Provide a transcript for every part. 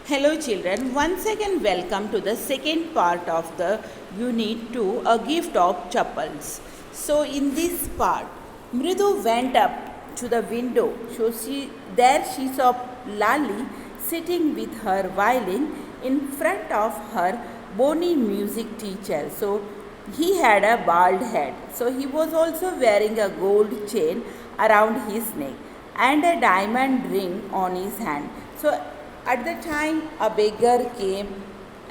Hello children, once again welcome to the second part of the unit 2, a gift of chappals. So in this part, Mridu went up to the window. So there she saw Lali sitting with her violin in front of her bony music teacher. So he had a bald head. So he was also wearing a gold chain around his neck and a diamond ring on his hand. So at the time, a beggar came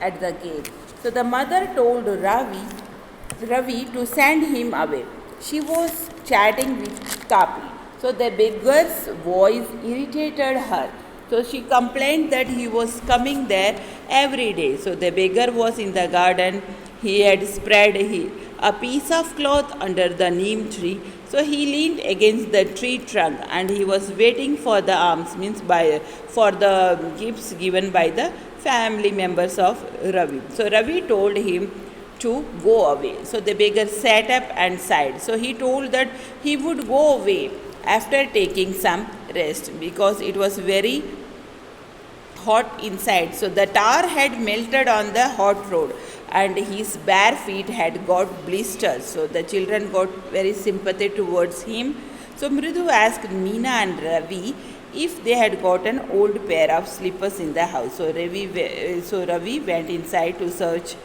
at the gate. So the mother told Ravi to send him away. She was chatting with Kapi. So the beggar's voice irritated her. So she complained that he was coming there every day. So the beggar was in the garden. He had spread a piece of cloth under the neem tree. So he leaned against the tree trunk and he was waiting for the alms, means for the gifts given by the family members of Ravi. So Ravi told him to go away. So the beggar sat up and sighed. So he told that he would go away after taking some rest because it was very hot inside. So the tar had melted on the hot road and his bare feet had got blisters. So the children got very sympathetic towards him. So Mridu asked Meena and Ravi if they had got an old pair of slippers in the house. So Ravi went inside to search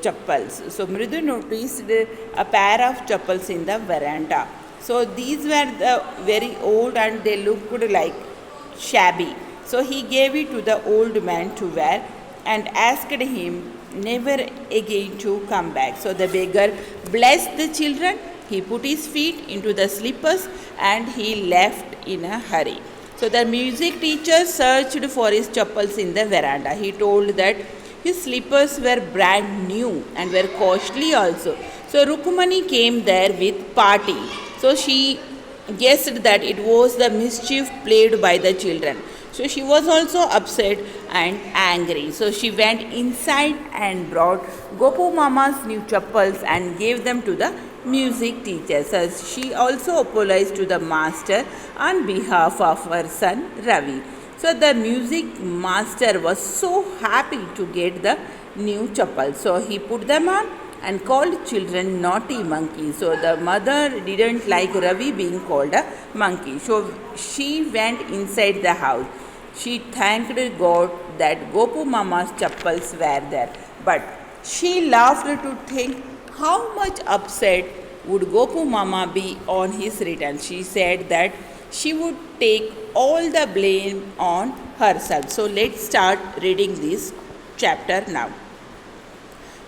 chappals. So Mridu noticed a pair of chappals in the veranda. So these were the very old and they looked like shabby. So he gave it to the old man to wear and asked him never again to come back. So the beggar blessed the children. He put his feet into the slippers and he left in a hurry. So the music teacher searched for his chappals in the veranda. He told that his slippers were brand new and were costly also. So Rukumani came there with party. So she guessed that it was the mischief played by the children. So she was also upset and angry. So she went inside and brought Gopu Mama's new chappals and gave them to the music teacher. So she also apologized to the master on behalf of her son Ravi. So the music master was so happy to get the new chappals. So he put them on and called children naughty monkeys. So the mother didn't like Ravi being called a monkey. So she went inside the house. She thanked God that Gopu Mama's chappals were there. But she laughed to think how much upset would Gopu Mama be on his return. She said that she would take all the blame on herself. So let's start reading this chapter now.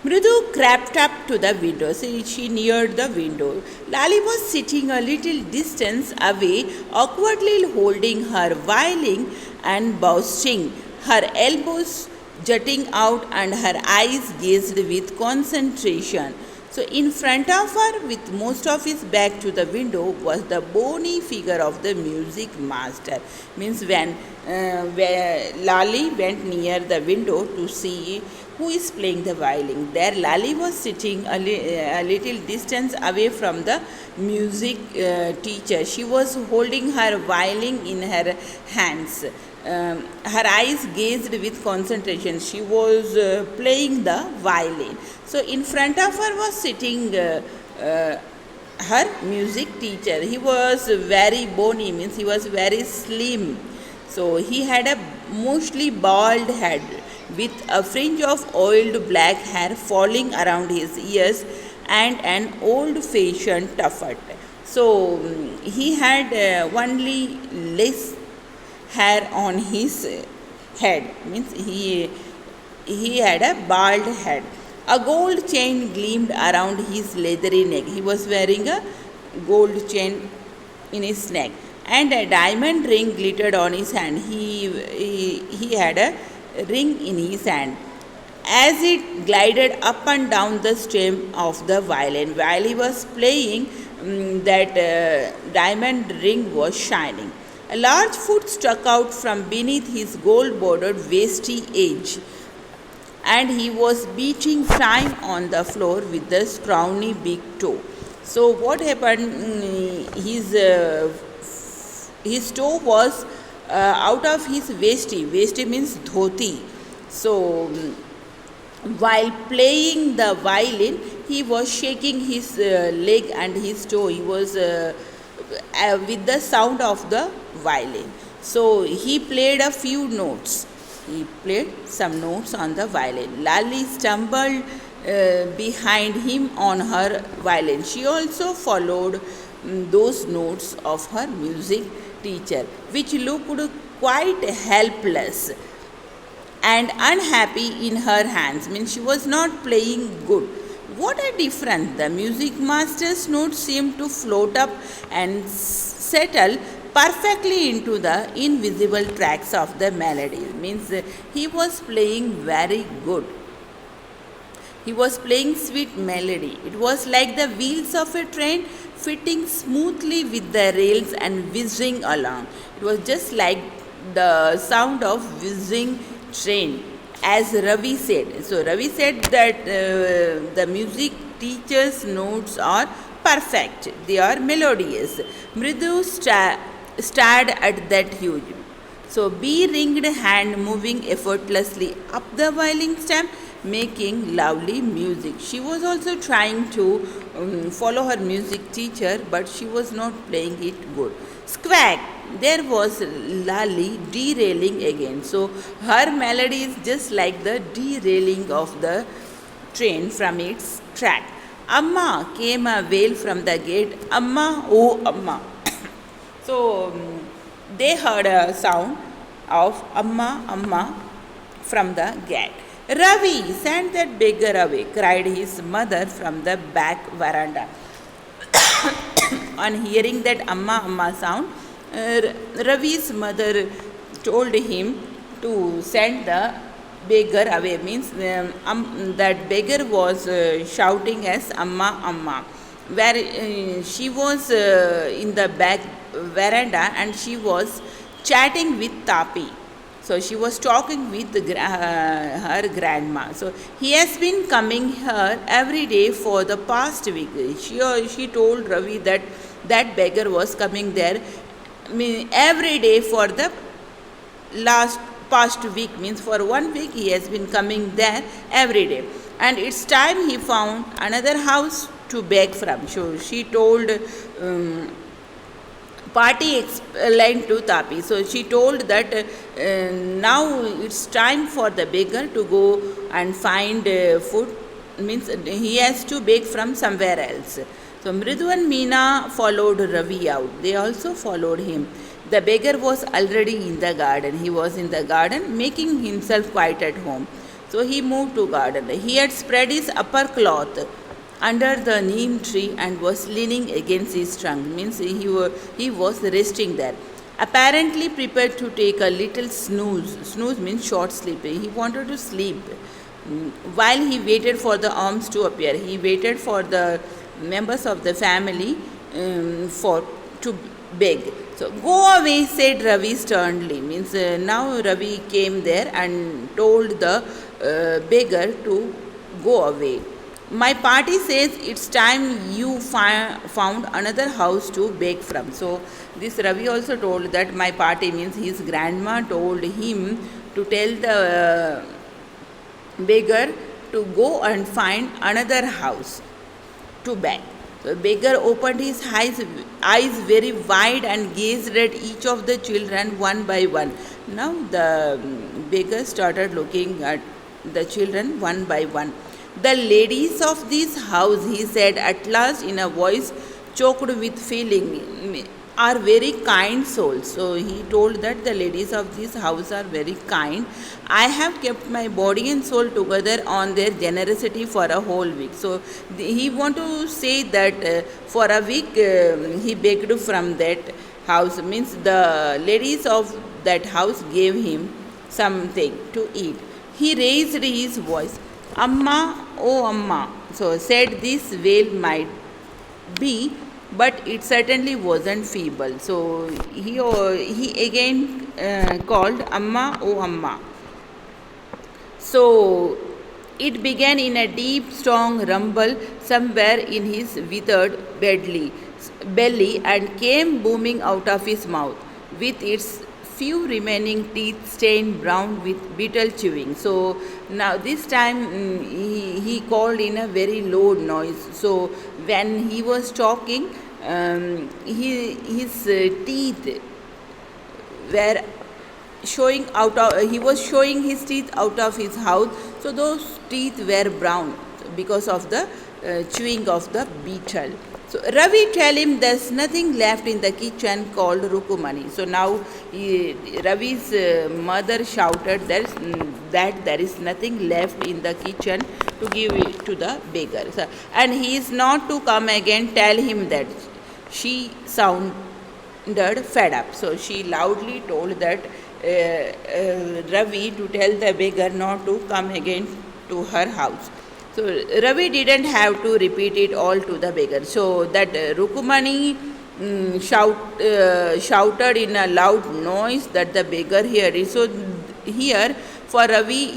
Mridu crept up to the window. See, she neared the window. Lali was sitting a little distance away, awkwardly holding her violin and bowstring, her elbows jutting out and her eyes gazed with concentration. So in front of her, with most of his back to the window, was the bony figure of the music master. Means where Lali went near the window to see who is playing the violin. There Lali was sitting a little distance away from the music teacher. She was holding her violin in her hands. Her eyes gazed with concentration. She was playing the violin. So in front of her was sitting her music teacher. He was very bony, means he was very slim. So he had a mostly bald head with a fringe of oiled black hair falling around his ears and an old-fashioned tuffet. So he had only less hair on his head, means he had a bald head. A gold chain gleamed around his leathery neck. He was wearing a gold chain in his neck and a diamond ring glittered on his hand. He had a ring in his hand. As it glided up and down the stem of the violin while he was playing, that diamond ring was shining. A large foot stuck out from beneath his gold bordered waisty edge, and he was beating time on the floor with the scrawny big toe. So what happened? His toe was out of his vesti. Vesti means dhoti. So while playing the violin, he was shaking his leg and his toe. He was with the sound of the violin. So he played a few notes. He played some notes on the violin. Lali stumbled behind him on her violin. She also followed those notes of her music teacher, which looked quite helpless and unhappy in her hands. Means she was not playing good. What a difference! The music master's notes seemed to float up and settle perfectly into the invisible tracks of the melody. Means he was playing very good. He was playing sweet melody. It was like the wheels of a train fitting smoothly with the rails and whizzing along. It was just like the sound of whizzing train, as Ravi said. So Ravi said that the music teacher's notes are perfect. They are melodious. Mridu stared at that huge. So bee-ringed hand moving effortlessly up the violin stem, making lovely music. She was also trying to follow her music teacher, but she was not playing it good. Squawk! There was Lali derailing again. So her melody is just like the derailing of the train from its track. Amma came a wail from the gate. Amma, oh Amma. So they heard a sound of Amma, Amma from the gate. Ravi, send that beggar away, cried his mother from the back veranda. On hearing that Amma, Amma sound, Ravi's mother told him to send the beggar away. Means that beggar was shouting as Amma, Amma, where she was in the back veranda and she was chatting with Tapi. So she was talking with her grandma. So he has been coming here every day for the past week. She told Ravi that that beggar was coming there every day for the past week. Means for 1 week he has been coming there every day. And it's time he found another house to beg from. So she told Party explained to Tapi. So she told that now it's time for the beggar to go and find food. Means he has to beg from somewhere else. So Mridu and Meena followed Ravi out. They also followed him. The beggar was already in the garden. He was in the garden making himself quite at home. So he moved to garden. He had spread his upper cloth under the neem tree and was leaning against his trunk. Means he was resting there, apparently prepared to take a little snooze. Snooze means short sleep. He wanted to sleep. While he waited for the alms to appear, he waited for the members of the family to beg. So go away, said Ravi sternly. Means now Ravi came there and told the beggar to go away. My party says it's time you found another house to beg from. So this Ravi also told that my party, means his grandma told him to tell the beggar to go and find another house to beg. So beggar opened his eyes very wide and gazed at each of the children one by one. Now the beggar started looking at the children one by one. The ladies of this house, he said at last in a voice choked with feeling, are very kind souls. So he told that the ladies of this house are very kind. I have kept my body and soul together on their generosity for a whole week. So he want to say that for a week he begged from that house. Means the ladies of that house gave him something to eat. He raised his voice. Amma, oh Amma. So said this wail might be, but it certainly wasn't feeble. So he again called Amma, oh Amma. So it began in a deep, strong rumble somewhere in his withered belly and came booming out of his mouth with its few remaining teeth stained brown with beetle chewing. So now this time he called in a very low noise. So when he was talking, his teeth were showing out of, he was showing his teeth out of his house, so those teeth were brown because of the chewing of the beetle. So Ravi tell him there's nothing left in the kitchen called Rukumani. So now Ravi's mother shouted that there is nothing left in the kitchen to give it to the beggar. So, and he is not to come again. Tell him that. She sounded fed up. So she loudly told that Ravi to tell the beggar not to come again to her house. So Ravi didn't have to repeat it all to the beggar. So that Rukumani shouted in a loud noise that the beggar heard it. So here for Ravi,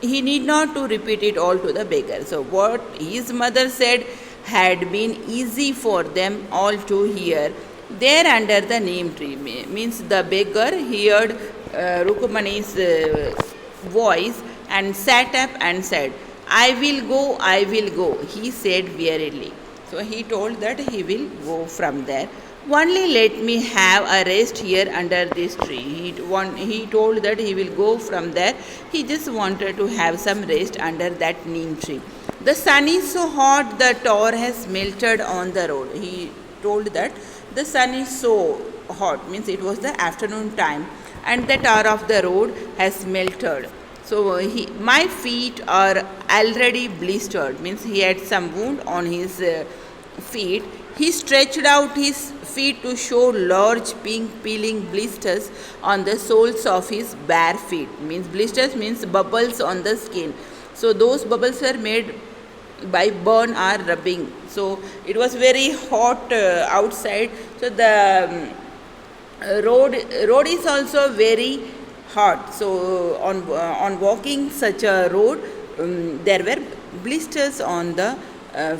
he need not to repeat it all to the beggar. So what his mother said had been easy for them all to hear. There under the neem tree, means the beggar heard Rukumani's voice and sat up and said, I will go, he said wearily. So he told that he will go from there. Only let me have a rest here under this tree. He told that he will go from there. He just wanted to have some rest under that neem tree. The sun is so hot, the tar has melted on the road. He told that the sun is so hot, means it was the afternoon time, and the tar of the road has melted. So my feet are already blistered, means he had some wound on his feet. He stretched out his feet to show large pink peeling blisters on the soles of his bare feet. Means blisters means bubbles on the skin. So those bubbles were made by burn or rubbing. So it was very hot outside. So the road is also very hot. So on walking such a road, there were blisters on the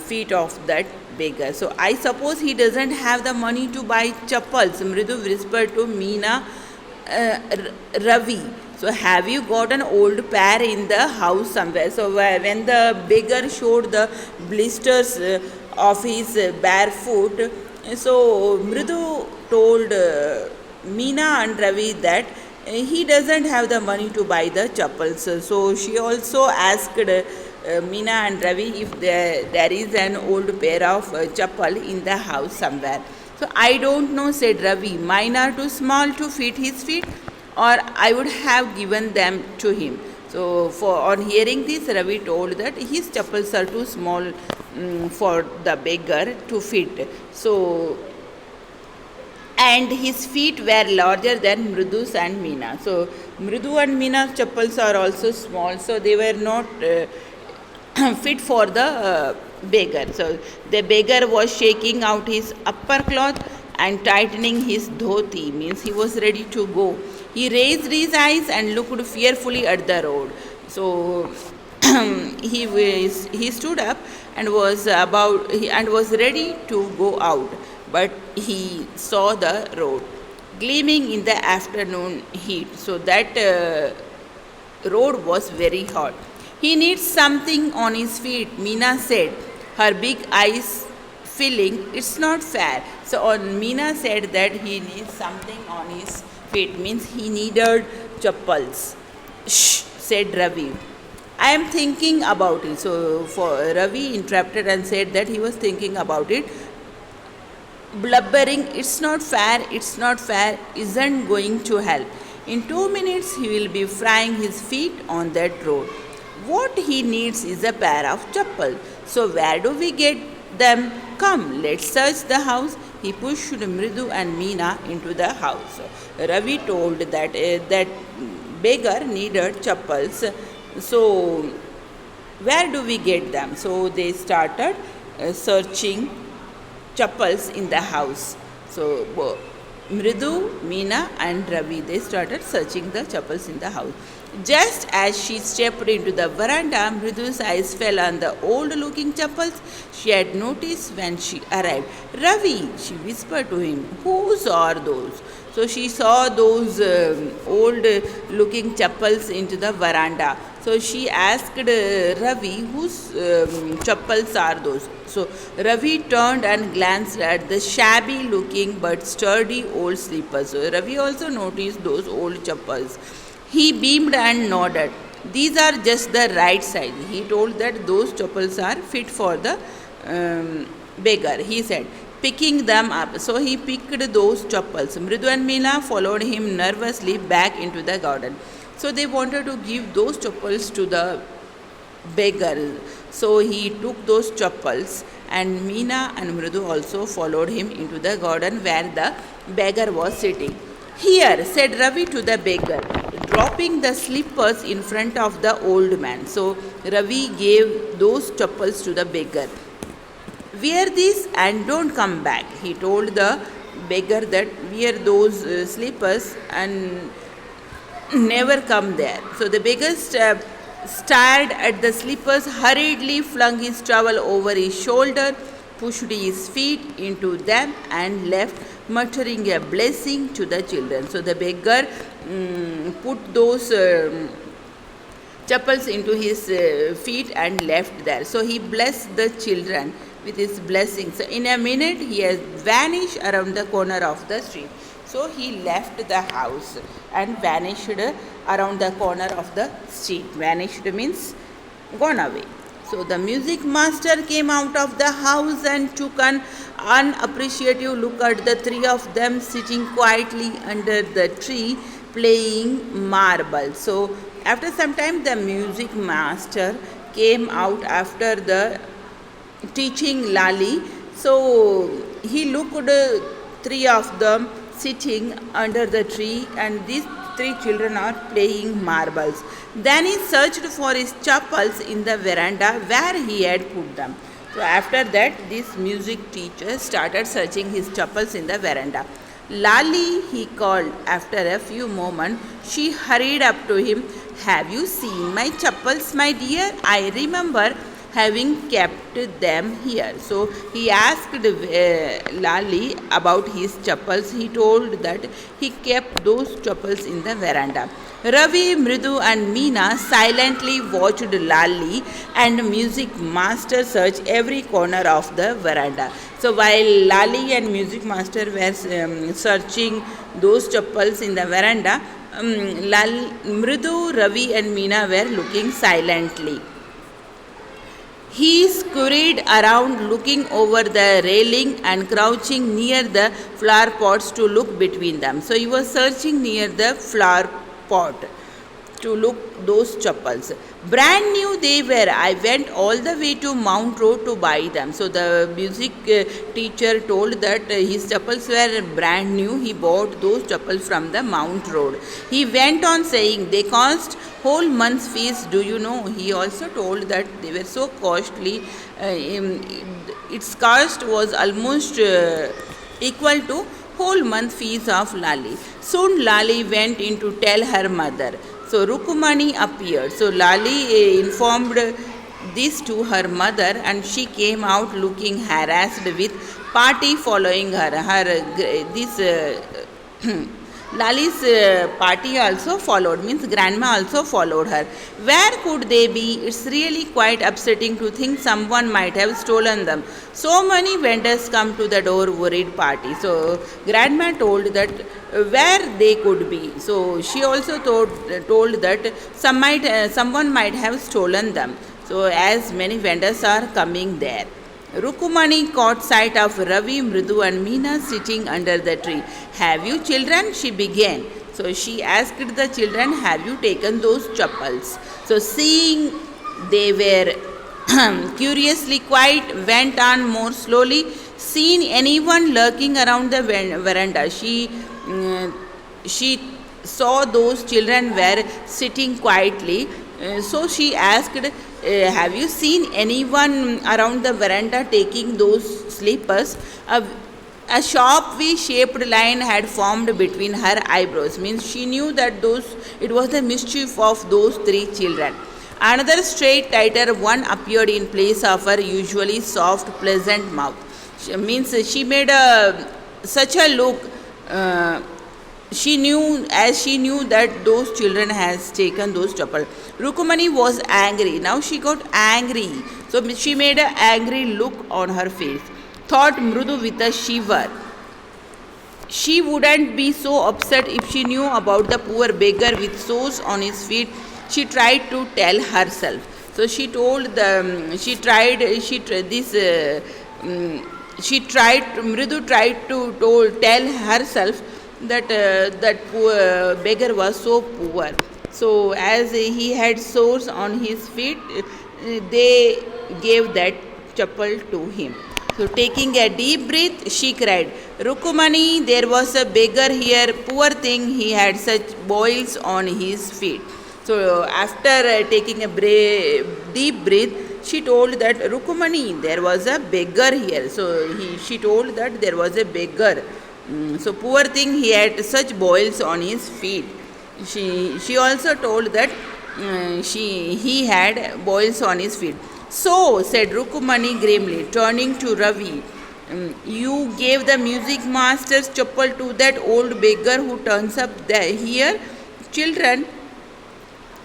feet of that beggar. So I suppose he doesn't have the money to buy chappals. Mridu whispered to Meena, Ravi. So have you got an old pair in the house somewhere? So when the beggar showed the blisters of his bare foot, so Mridu told Meena and Ravi that he doesn't have the money to buy the chappals. So she also asked Meena and Ravi if there is an old pair of chappal in the house somewhere. So I don't know, said Ravi. Mine are too small to fit his feet, or I would have given them to him. So on hearing this, Ravi told that his chappals are too small for the beggar to fit. So and his feet were larger than Mridu's and Meena. So Mridu and Meena's chappals are also small, so they were not fit for the beggar. So the beggar was shaking out his upper cloth and tightening his dhoti, means he was ready to go. He raised his eyes and looked fearfully at the road. So he stood up and was ready to go out, but he saw the road gleaming in the afternoon heat. So that road was very hot. He needs something on his feet, Meena said, her big eyes filling. It's not fair. So Meena said that he needs something on his feet, means he needed chappals. Shh, said Ravi. I am thinking about it. So for Ravi interrupted and said that he was thinking about it. Blubbering, it's not fair, isn't going to help. In 2 minutes he will be frying his feet on that road. What he needs is a pair of chappal. So where do we get them? Come, let's search the house. He pushed Mridu and Meena into the house. Ravi told that that beggar needed chappals. So where do we get them? So they started searching chappals in the house. So Mridu, Meena and Ravi, they started searching the chappals in the house. Just as she stepped into the veranda, Mridu's eyes fell on the old-looking chappals she had noticed when she arrived. Ravi, she whispered to him, whose are those? So she saw those old looking chappals into the veranda. So she asked Ravi, whose chappals are those? So Ravi turned and glanced at the shabby looking but sturdy old slippers. So Ravi also noticed those old chappals. He beamed and nodded. These are just the right size. He told that those chappals are fit for the beggar, he said, picking them up. So he picked those chappals. Mridu and Meena followed him nervously back into the garden. So they wanted to give those chappals to the beggar. So he took those chappals, and Meena and Mridu also followed him into the garden where the beggar was sitting. Here, said Ravi to the beggar, dropping the slippers in front of the old man. So Ravi gave those chappals to the beggar. Wear these and don't come back. He told the beggar that wear those slippers and never come there. So the beggar stared at the slippers, hurriedly flung his towel over his shoulder, pushed his feet into them, and left, muttering a blessing to the children. So the beggar put those chappals into his feet and left there. So he blessed the children with his blessing. So in a minute he has vanished around the corner of the street. So he left the house and vanished around the corner of the street. Vanished means gone away. So the music master came out of the house and took an unappreciative look at the three of them sitting quietly under the tree playing marbles. So after some time the music master came out after the teaching Lali. So he looked three of them sitting under the tree, and these three children are playing marbles. Then he searched for his chappals in the veranda where he had put them. So after that, this music teacher started searching his chappals in the veranda. Lali, he called. After a few moments, she hurried up to him. Have you seen my chappals, my dear? I remember having kept them here. So he asked Lali about his chappals. He told that he kept those chappals in the veranda. Ravi, Mridu and Meena silently watched Lali and music master search every corner of the veranda. So while Lali and music master were searching those chappals in the veranda, Mridu, Ravi and Meena were looking silently. He scurried around looking over the railing and crouching near the flower pots to look between them. So he was searching near the flower pot to look those chappals. Brand new they were. I went all the way to Mount Road to buy them. So the music teacher told that his chappals were brand new. He bought those chappals from the Mount Road. He went on saying they cost whole month's fees. Do you know? He also told that they were so costly. Its cost was almost equal to whole month fees of Lali. Soon Lali went in to tell her mother. So Rukumani appeared. So Lali informed this to her mother, and she came out looking harassed with party following her. Lali's party also followed, means grandma also followed her. Where could they be? It's really quite upsetting to think someone might have stolen them. So many vendors come to the door, worried party. So grandma told that where they could be. So she also told that someone might have stolen them. So as many vendors are coming there. Rukumani caught sight of Ravi, Mridu and Meena sitting under the tree. Have you children? She began. So she asked the children, have you taken those chappals? So seeing they were curiously quiet, went on more slowly. Seen anyone lurking around the veranda? She saw those children were sitting quietly. So she asked, have you seen anyone around the veranda taking those slippers? A sharp V-shaped line had formed between her eyebrows. Means she knew that it was the mischief of those three children. Another straight, tighter one appeared in place of her usually soft, pleasant mouth. She made such a look she knew that those children has taken those chappal. Rukumani was angry. Now she got angry. So she made an angry look on her face. Thought Mrudu with a shiver. She wouldn't be so upset if she knew about the poor beggar with sores on his feet. She tried to tell herself. So she told the Mridu tried to tell herself that that poor beggar was so poor. So as he had sores on his feet, they gave that chappal to him. So taking a deep breath, she cried, Rukumani, there was a beggar here, poor thing, he had such boils on his feet. So after taking a deep breath, she told that Rukumani, there was a beggar here. So she told that there was a beggar. So poor thing, he had such boils on his feet. She also told that he had boils on his feet. So, said Rukumani grimly, turning to Ravi, you gave the music master's chappal to that old beggar who turns up here? Children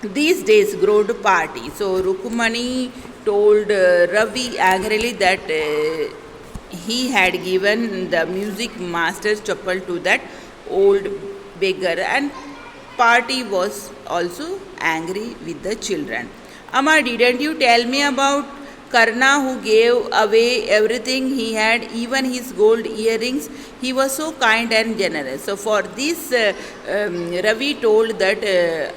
these days grow to party. So, Rukumani told Ravi angrily that he had given the music master's chappal to that old beggar, and party was also angry with the children. Amma, didn't you tell me about Karna who gave away everything he had, even his gold earrings? He was so kind and generous. So for this, Ravi told that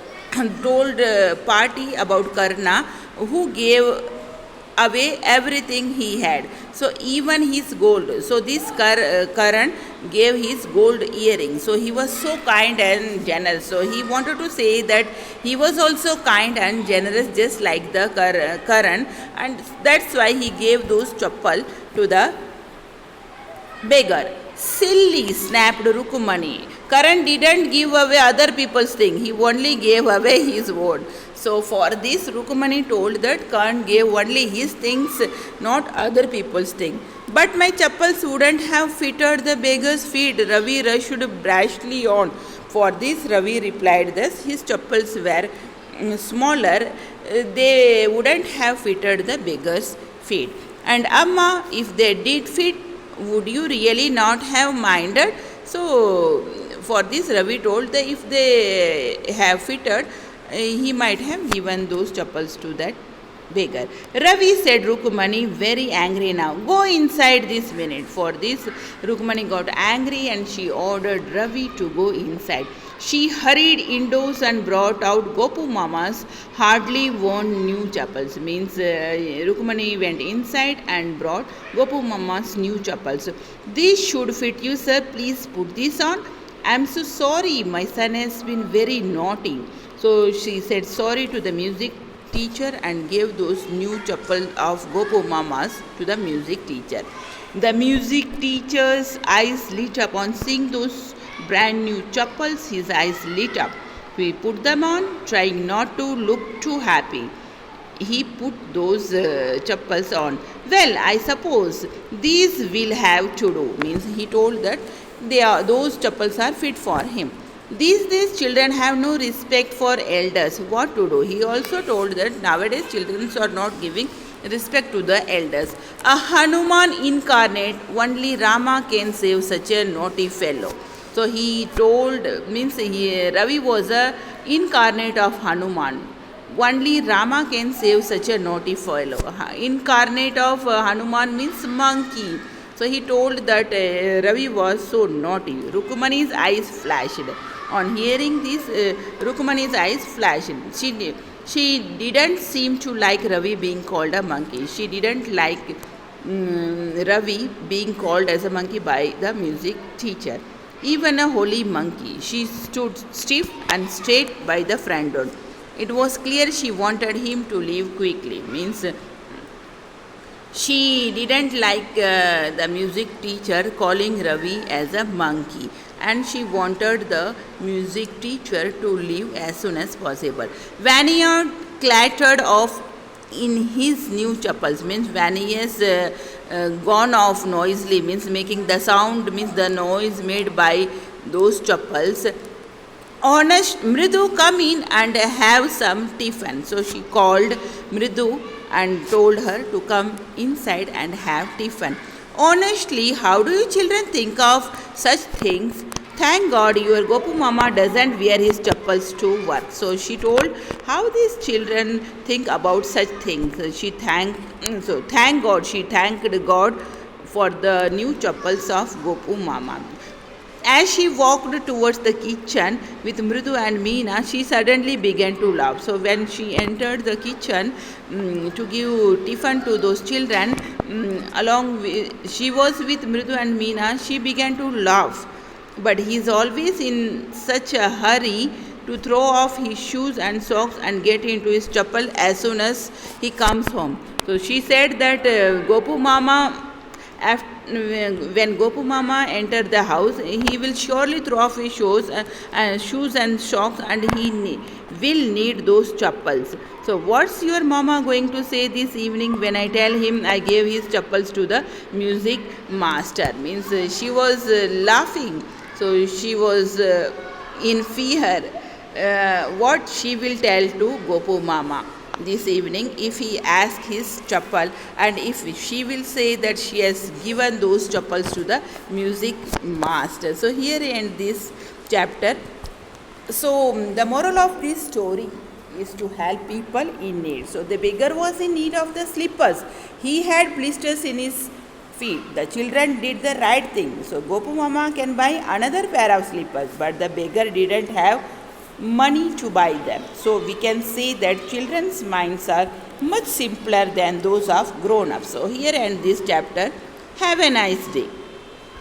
told party about Karna who gave away everything he had. So even his gold. So this Karan gave his gold earring. So he was so kind and generous. So he wanted to say that he was also kind and generous just like the Karan, and that's why he gave those chappal to the beggar. Silly, snapped Rukumani. Karan didn't give away other people's thing. He only gave away his own. So for this, Rukumani told that Karan gave only his things, not other people's thing. But my chappals wouldn't have fitted the beggar's feet, Ravi rushed brashly on. For this, Ravi replied thus, his chappals were smaller, they wouldn't have fitted the beggar's feet. And Amma, if they did fit, would you really not have minded? So for this, Ravi told that if they have fitted, he might have given those chappals to that beggar. Ravi said Rukumani, very angry now. Go inside this minute. For this, Rukumani got angry and she ordered Ravi to go inside. She hurried indoors and brought out Gopu Mama's hardly worn new chappals. Means Rukumani went inside and brought Gopu Mama's new chappals. This should fit you, sir. Please put this on. I am so sorry. My son has been very naughty. So she said sorry to the music teacher and gave those new chappal of Gopu Mamas to the music teacher. The music teacher's eyes lit up on seeing those brand new chappals. His eyes lit up. He put them on, trying not to look too happy. He put those chappals on. Well, I suppose these will have to do. Means he told that those chappals are fit for him. These days children have no respect for elders. What to do? He also told that nowadays children are not giving respect to the elders. A Hanuman incarnate, only Rama can save such a naughty fellow. So he told, Ravi was a incarnate of Hanuman. Only Rama can save such a naughty fellow. Incarnate of Hanuman means monkey. So he told that Ravi was so naughty. Rukumani's eyes flashed. On hearing this, Rukumani's eyes flashed. She didn't seem to like Ravi being called a monkey. She didn't like Ravi being called as a monkey by the music teacher. Even a holy monkey. She stood stiff and straight by the front door. It was clear she wanted him to leave quickly. Means she didn't like the music teacher calling Ravi as a monkey, and she wanted the music teacher to leave as soon as possible. Vanya clattered off in his new chappals. Means Vanya has gone off noisily. Means making the sound. Means the noise made by those chappals. Honest Mridu, come in and have some tiffin. So she called Mridu and told her to come inside and have tiffin. Honestly, how do you children think of such things? Thank God your Gopu Mama doesn't wear his chappals to work. So she told how these children think about such things. Thank God, she thanked God for the new chappals of Gopu Mama. As she walked towards the kitchen with Mridu and Meena, she suddenly began to laugh. So when she entered the kitchen to give tiffin to those children, she was with Mridu and Meena, she began to laugh. But he is always in such a hurry to throw off his shoes and socks and get into his chappal as soon as he comes home. So she said that Gopu Mama, when Gopu Mama entered the house, he will surely throw off his shoes and socks, and he will need those chappals. So what's your mama going to say this evening when I tell him I gave his chappals to the music master? Means she was laughing. So she was in fear what she will tell to Gopu Mama this evening if he asks his chappal, and if she will say that she has given those chappals to the music master. So here ends this chapter. So the moral of this story is to help people in need. So the beggar was in need of the slippers. He had blisters in his feet. The children did the right thing. So Gopu Mama can buy another pair of slippers, but the beggar didn't have money to buy them. So we can say that children's minds are much simpler than those of grown-ups. So here ends this chapter. Have a nice day.